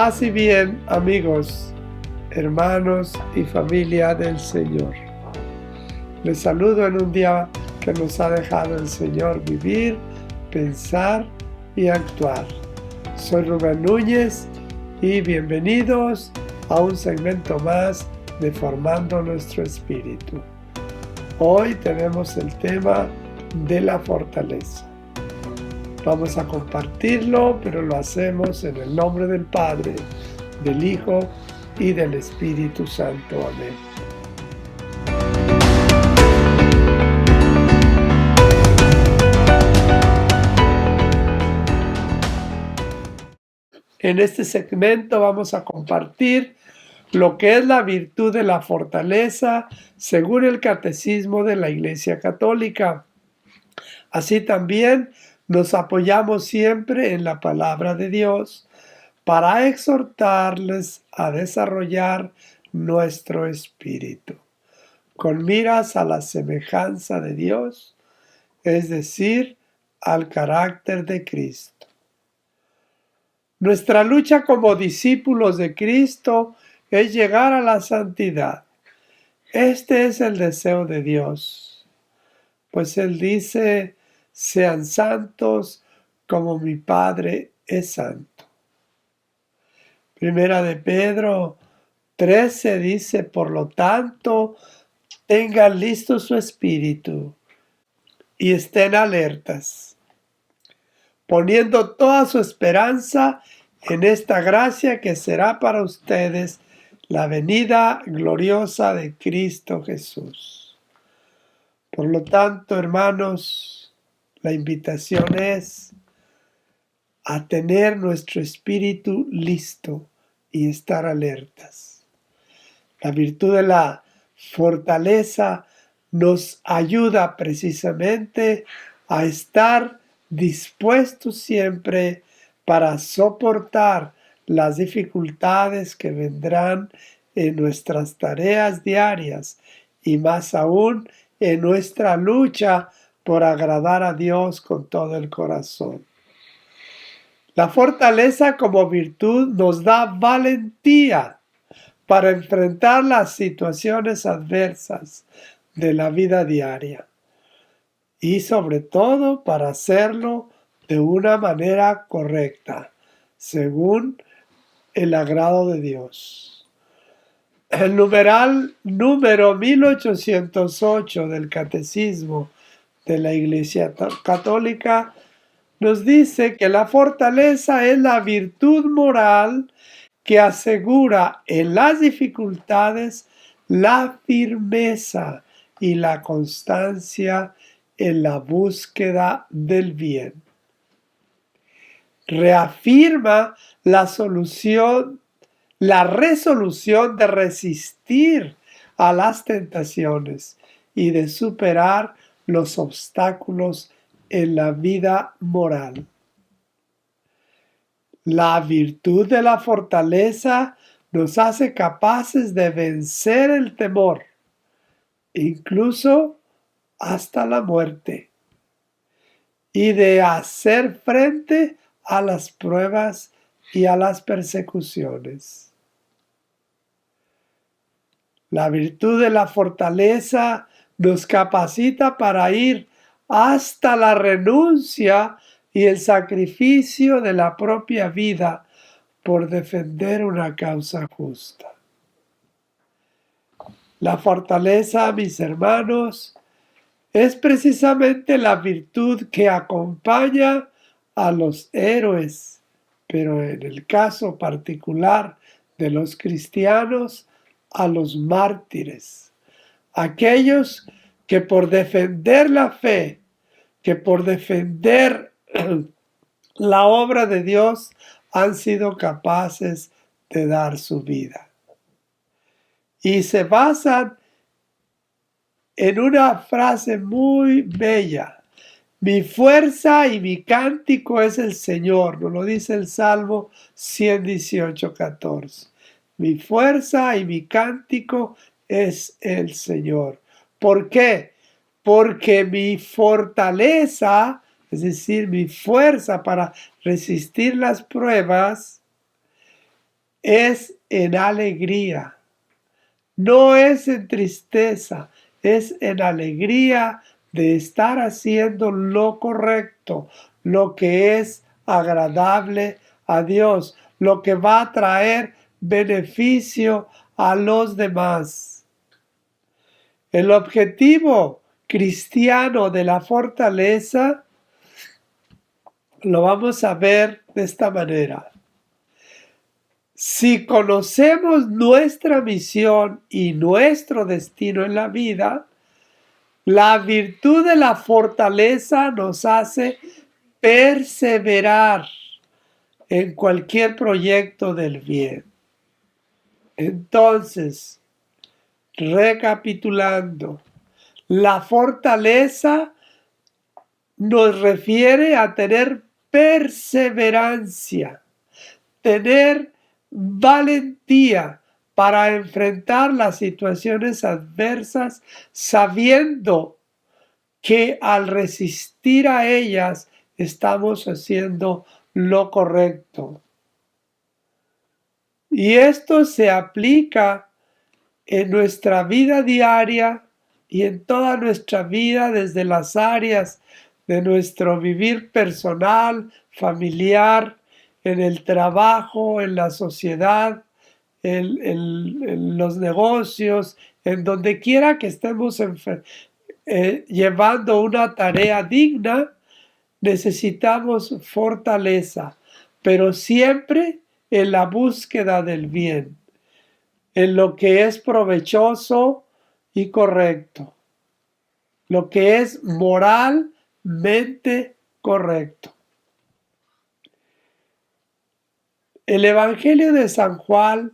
Paz y bien, amigos, hermanos y familia del Señor. Les saludo en un día que nos ha dejado el Señor vivir, pensar y actuar. Soy Rubén Núñez y bienvenidos a un segmento más de Formando Nuestro Espíritu. Hoy tenemos el tema de la fortaleza. Vamos a compartirlo, pero lo hacemos en el nombre del Padre, del Hijo y del Espíritu Santo. Amén. En este segmento vamos a compartir lo que es la virtud de la fortaleza según el Catecismo de la Iglesia Católica. Así también nos apoyamos siempre en la palabra de Dios para exhortarles a desarrollar nuestro espíritu, con miras a la semejanza de Dios, es decir, al carácter de Cristo. Nuestra lucha como discípulos de Cristo es llegar a la santidad. Este es el deseo de Dios, pues Él dice: sean santos como mi Padre es santo. Primera de Pedro 13 dice: por lo tanto, tengan listo su espíritu y estén alertas, poniendo toda su esperanza en esta gracia que será para ustedes la venida gloriosa de Cristo Jesús. Por lo tanto, hermanos, la invitación es a tener nuestro espíritu listo y estar alertas. La virtud de la fortaleza nos ayuda precisamente a estar dispuestos siempre para soportar las dificultades que vendrán en nuestras tareas diarias y más aún en nuestra lucha por agradar a Dios con todo el corazón. La fortaleza como virtud nos da valentía para enfrentar las situaciones adversas de la vida diaria y sobre todo para hacerlo de una manera correcta, según el agrado de Dios. El numeral número 1808 del Catecismo de la Iglesia Católica nos dice que la fortaleza es la virtud moral que asegura en las dificultades la firmeza y la constancia en la búsqueda del bien. Reafirma la resolución de resistir a las tentaciones y de superar los obstáculos en la vida moral. La virtud de la fortaleza nos hace capaces de vencer el temor, incluso hasta la muerte, y de hacer frente a las pruebas y a las persecuciones. La virtud de la fortaleza nos capacita para ir hasta la renuncia y el sacrificio de la propia vida por defender una causa justa. La fortaleza, mis hermanos, es precisamente la virtud que acompaña a los héroes, pero en el caso particular de los cristianos, a los mártires, aquellos que por defender la fe, que por defender la obra de Dios han sido capaces de dar su vida. Y se basan en una frase muy bella: mi fuerza y mi cántico es el Señor. Nos lo dice el Salmo 118:14. Mi fuerza y mi cántico es el Señor. ¿Por qué? Porque mi fortaleza, es decir, mi fuerza para resistir las pruebas, es en alegría, no es en tristeza, es en alegría de estar haciendo lo correcto, lo que es agradable a Dios, lo que va a traer beneficio a los demás. El objetivo cristiano de la fortaleza lo vamos a ver de esta manera. Si conocemos nuestra misión y nuestro destino en la vida, la virtud de la fortaleza nos hace perseverar en cualquier proyecto del bien. Entonces, recapitulando, la fortaleza nos refiere a tener perseverancia, tener valentía para enfrentar las situaciones adversas, sabiendo que al resistir a ellas estamos haciendo lo correcto. Y esto se aplica en nuestra vida diaria y en toda nuestra vida desde las áreas de nuestro vivir personal, familiar, en el trabajo, en la sociedad, en los negocios, en donde quiera que estemos llevando una tarea digna, necesitamos fortaleza, pero siempre en la búsqueda del bien, en lo que es provechoso y correcto, lo que es moralmente correcto. El Evangelio de San Juan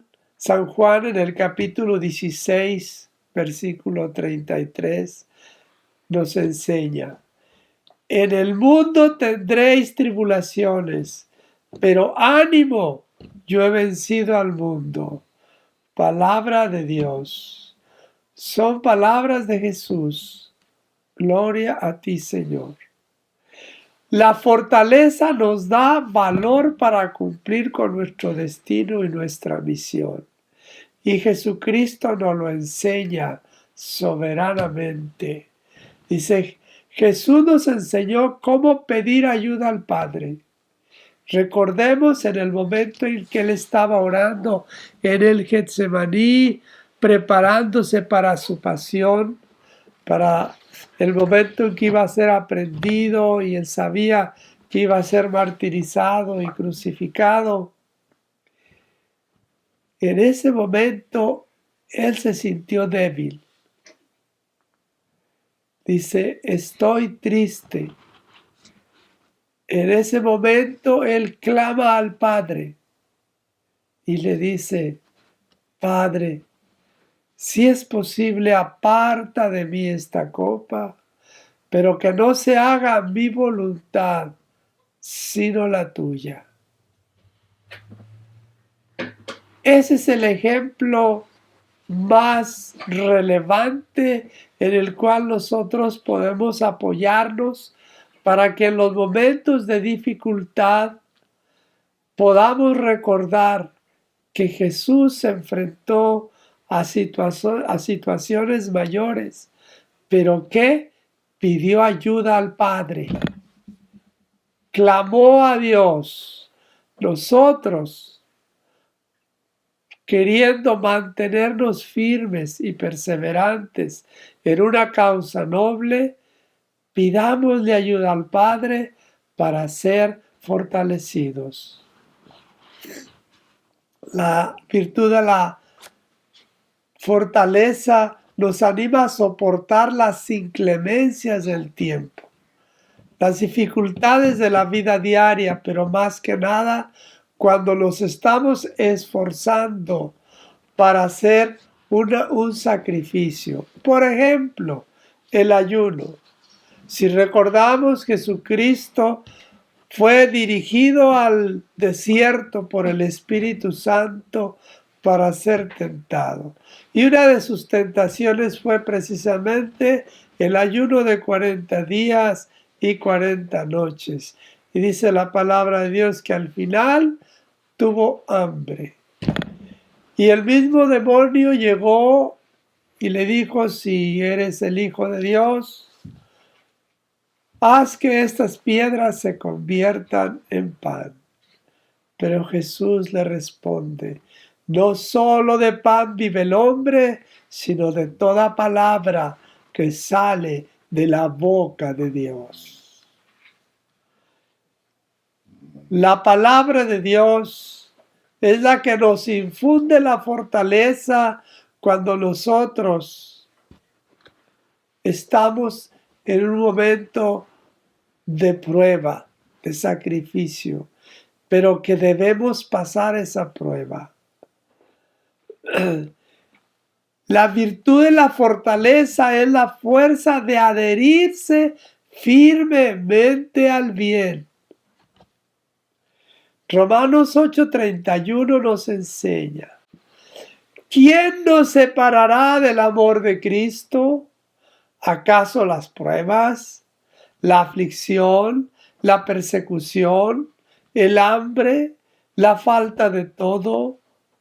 en el capítulo 16, versículo 33, nos enseña: en el mundo tendréis tribulaciones, pero ánimo, yo he vencido al mundo. Palabra de Dios. Son palabras de Jesús. Gloria a ti, Señor. La fortaleza nos da valor para cumplir con nuestro destino y nuestra misión. Y Jesucristo nos lo enseña soberanamente. Dice, Jesús nos enseñó cómo pedir ayuda al Padre. Recordemos en el momento en que Él estaba orando en el Getsemaní, preparándose para su pasión, para el momento en que iba a ser aprehendido y Él sabía que iba a ser martirizado y crucificado. En ese momento Él se sintió débil. Dice, estoy triste. En ese momento Él clama al Padre y le dice, Padre, si es posible, aparta de mí esta copa, pero que no se haga mi voluntad, sino la tuya. Ese es el ejemplo más relevante en el cual nosotros podemos apoyarnos para que en los momentos de dificultad podamos recordar que Jesús se enfrentó a situaciones mayores, pero que pidió ayuda al Padre, clamó a Dios. Nosotros, queriendo mantenernos firmes y perseverantes en una causa noble, pidámosle ayuda al Padre para ser fortalecidos. La virtud de la fortaleza nos anima a soportar las inclemencias del tiempo, las dificultades de la vida diaria, pero más que nada cuando nos estamos esforzando para hacer un sacrificio. Por ejemplo, el ayuno. Si recordamos, Jesucristo fue dirigido al desierto por el Espíritu Santo para ser tentado. Y una de sus tentaciones fue precisamente el ayuno de 40 días y 40 noches. Y dice la palabra de Dios que al final tuvo hambre. Y el mismo demonio llegó y le dijo, si eres el Hijo de Dios, haz que estas piedras se conviertan en pan. Pero Jesús le responde, no solo de pan vive el hombre, sino de toda palabra que sale de la boca de Dios. La palabra de Dios es la que nos infunde la fortaleza cuando nosotros estamos en un momento de prueba, de sacrificio, pero que debemos pasar esa prueba. La virtud de la fortaleza es la fuerza de adherirse firmemente al bien. Romanos 8:31 nos enseña, ¿quién nos separará del amor de Cristo? ¿Acaso las pruebas, la aflicción, la persecución, el hambre, la falta de todo,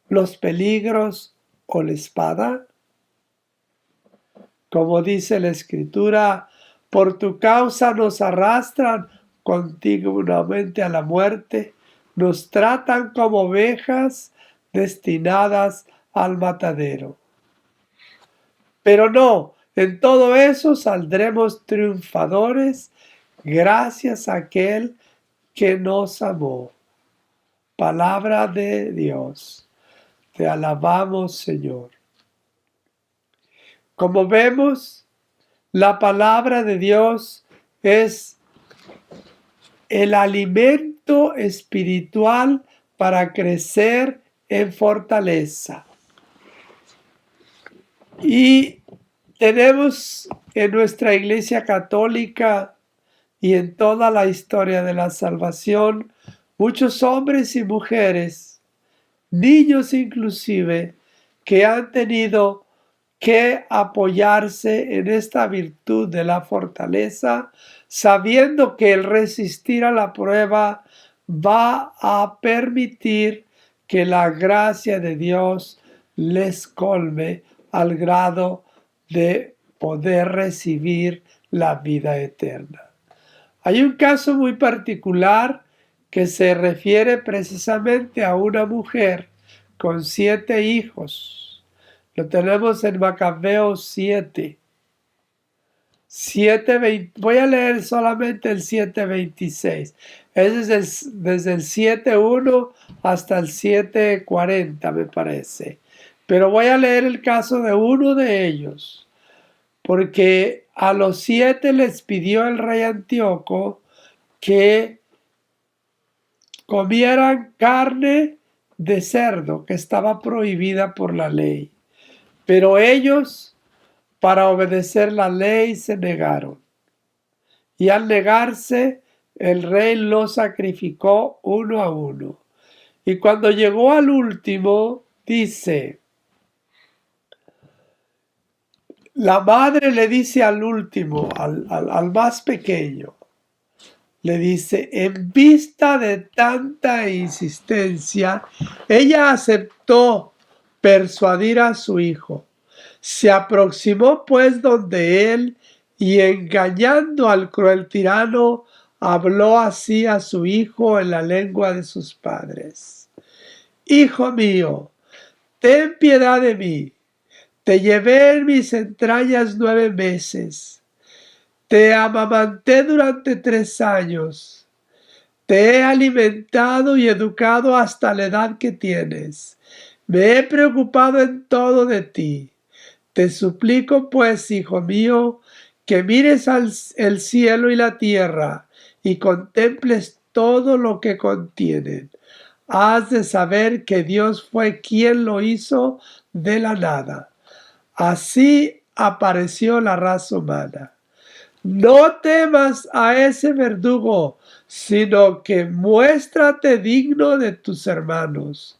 los peligros o la espada? Como dice la Escritura, por tu causa nos arrastran continuamente a la muerte, nos tratan como ovejas destinadas al matadero. Pero no, en todo eso saldremos triunfadores gracias a aquel que nos amó. Palabra de Dios. Te alabamos, Señor. Como vemos, la palabra de Dios es el alimento espiritual para crecer en fortaleza. Y tenemos en nuestra Iglesia Católica y en toda la historia de la salvación muchos hombres y mujeres, niños inclusive, que han tenido que apoyarse en esta virtud de la fortaleza, sabiendo que el resistir a la prueba va a permitir que la gracia de Dios les colme al grado de poder recibir la vida eterna. Hay un caso muy particular que se refiere precisamente a una mujer con 7 hijos. Lo tenemos en Macabeos 7. Voy a leer solamente el 7:26. Ese es desde el 7:1 hasta el 7:40, me parece. Pero voy a leer el caso de uno de ellos, porque a los 7 les pidió el rey Antíoco que comieran carne de cerdo, que estaba prohibida por la ley. Pero ellos, para obedecer la ley, se negaron. Y al negarse, el rey los sacrificó uno a uno. Y cuando llegó al último, dice, la madre le dice al último, al más pequeño, le dice, en vista de tanta insistencia, ella aceptó persuadir a su hijo. Se aproximó pues donde él y engañando al cruel tirano, habló así a su hijo en la lengua de sus padres. Hijo mío, ten piedad de mí. Te llevé en mis entrañas 9 meses. Te amamanté durante 3 años. Te he alimentado y educado hasta la edad que tienes. Me he preocupado en todo de ti. Te suplico, pues, hijo mío, que mires el cielo y la tierra y contemples todo lo que contienen. Has de saber que Dios fue quien lo hizo de la nada. Así apareció la raza humana. No temas a ese verdugo, sino que muéstrate digno de tus hermanos.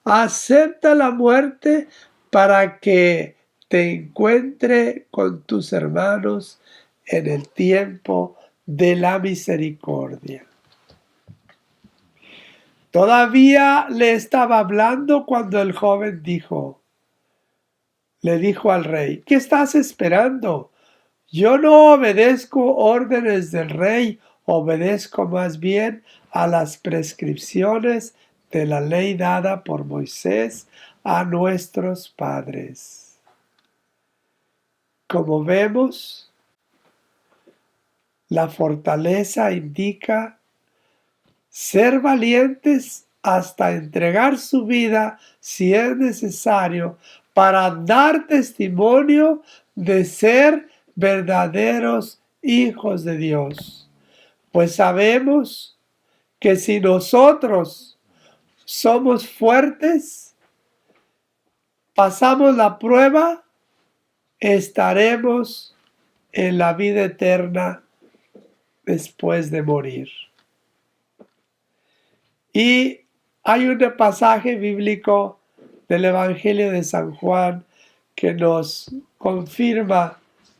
Acepta la muerte para que te encuentre con tus hermanos en el tiempo de la misericordia. Todavía le estaba hablando cuando el joven le dijo al rey, ¿qué estás esperando? Yo no obedezco órdenes del rey, obedezco más bien a las prescripciones de la ley dada por Moisés a nuestros padres. Como vemos, la fortaleza indica ser valientes hasta entregar su vida si es necesario para dar testimonio de ser verdaderos hijos de Dios. Pues sabemos que si nosotros somos fuertes, pasamos la prueba, estaremos en la vida eterna después de morir. Y hay un pasaje bíblico del Evangelio de San Juan que nos confirma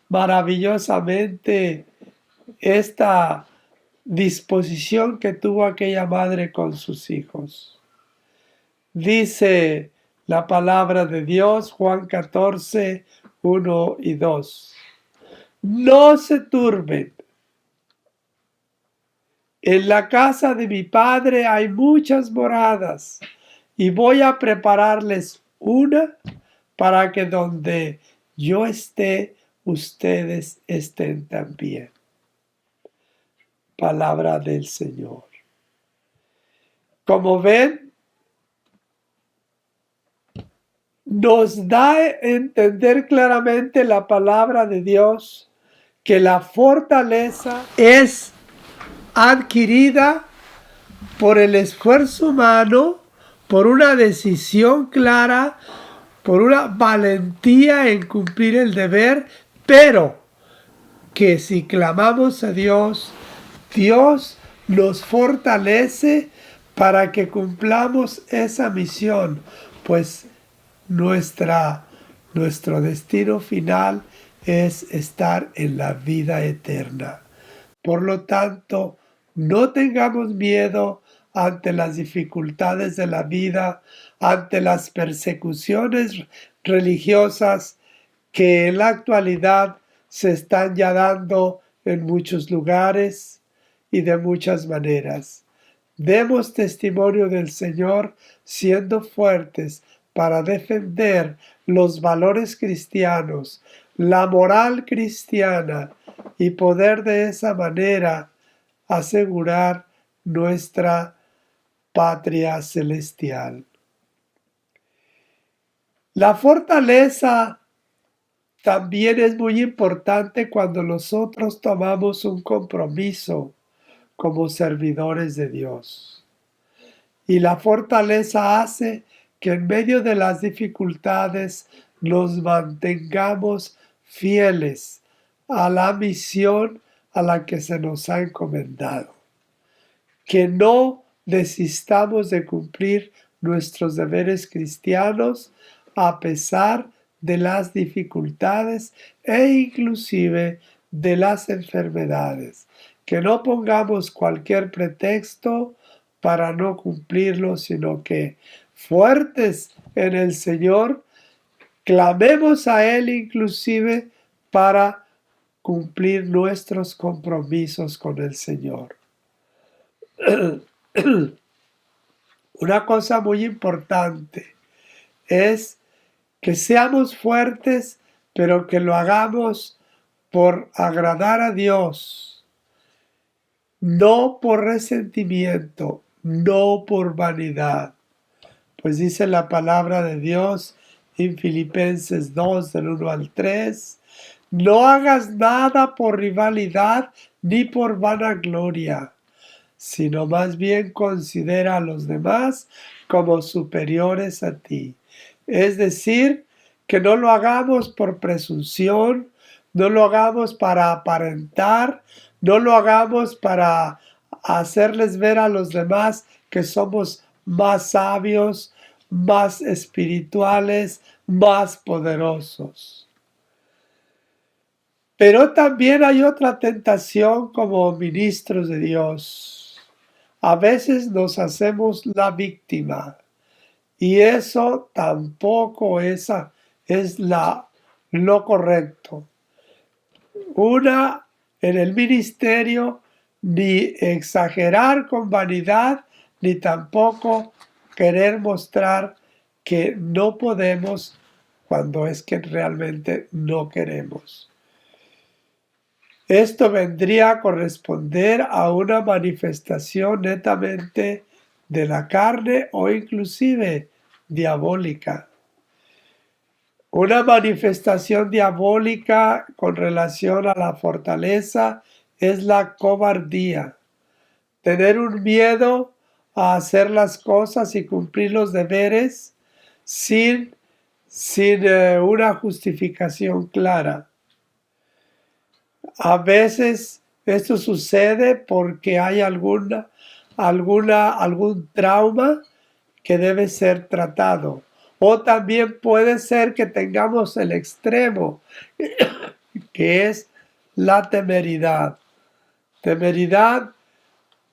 maravillosamente esta disposición que tuvo aquella madre con sus hijos. Dice la palabra de Dios, Juan 14, 1 y 2. No se turben. En la casa de mi Padre hay muchas moradas, y voy a prepararles una para que donde yo esté, ustedes estén también. Palabra del Señor. Como ven, nos da a entender claramente la palabra de Dios que la fortaleza es adquirida por el esfuerzo humano, por una decisión clara, por una valentía en cumplir el deber, pero que si clamamos a Dios, Dios nos fortalece para que cumplamos esa misión, pues nuestro destino final es estar en la vida eterna. Por lo tanto, no tengamos miedo ante las dificultades de la vida, ante las persecuciones religiosas que en la actualidad se están ya dando en muchos lugares y de muchas maneras. Demos testimonio del Señor siendo fuertes para defender los valores cristianos, la moral cristiana y poder de esa manera asegurar nuestra patria celestial. La fortaleza también es muy importante cuando nosotros tomamos un compromiso como servidores de Dios. Y la fortaleza hace que en medio de las dificultades nos mantengamos fieles a la misión a la que se nos ha encomendado. Que no desistamos de cumplir nuestros deberes cristianos a pesar de las dificultades e inclusive de las enfermedades. Que no pongamos cualquier pretexto para no cumplirlo, sino que fuertes en el Señor, clamemos a Él inclusive para cumplir nuestros compromisos con el Señor. Una cosa muy importante es que seamos fuertes, pero que lo hagamos por agradar a Dios, no por resentimiento, no por vanidad. Pues dice la palabra de Dios en Filipenses 2, del 1 al 3, no hagas nada por rivalidad ni por vanagloria, sino más bien considera a los demás como superiores a ti. Es decir, que no lo hagamos por presunción, no lo hagamos para aparentar, no lo hagamos para hacerles ver a los demás que somos más sabios, más espirituales, más poderosos. Pero también hay otra tentación como ministros de Dios. a veces nos hacemos la víctima y eso tampoco es lo correcto. En el ministerio, ni exagerar con vanidad, ni tampoco querer mostrar que no podemos cuando es que realmente no queremos. Esto vendría a corresponder a una manifestación netamente de la carne o inclusive diabólica. Una manifestación diabólica con relación a la fortaleza es la cobardía. Tener un miedo a hacer las cosas y cumplir los deberes sin una justificación clara. A veces esto sucede porque hay algún trauma que debe ser tratado. O también puede ser que tengamos el extremo, que es la temeridad. Temeridad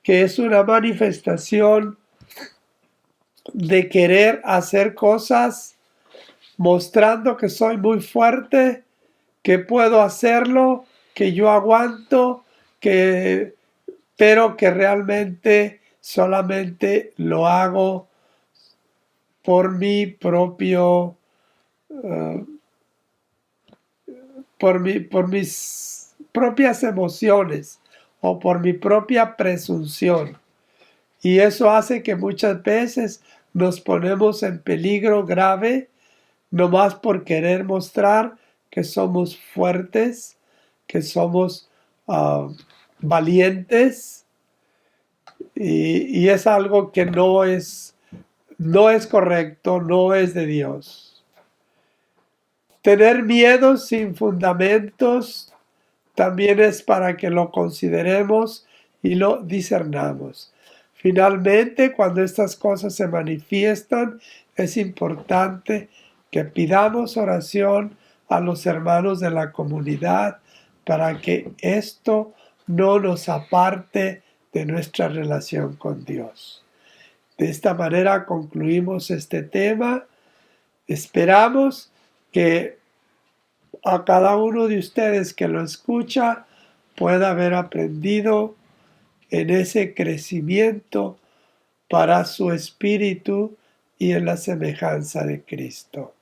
que es una manifestación de querer hacer cosas mostrando que soy muy fuerte, que puedo hacerlo, que yo aguanto, pero que realmente solamente lo hago por mi propio, por mis propias emociones o por mi propia presunción. Y eso hace que muchas veces nos ponemos en peligro grave, nomás por querer mostrar que somos fuertes, que somos valientes, y es algo que no es correcto, no es de Dios. Tener miedo sin fundamentos también es para que lo consideremos y lo discernamos. Finalmente, cuando estas cosas se manifiestan, es importante que pidamos oración a los hermanos de la comunidad para que esto no nos aparte de nuestra relación con Dios. De esta manera concluimos este tema. Esperamos que a cada uno de ustedes que lo escucha pueda haber aprendido en ese crecimiento para su espíritu y en la semejanza de Cristo.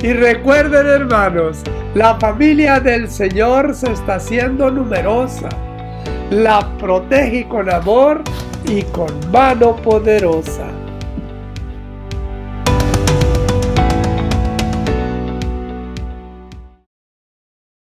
Y recuerden, hermanos, la familia del Señor se está haciendo numerosa. La protege con amor y con mano poderosa.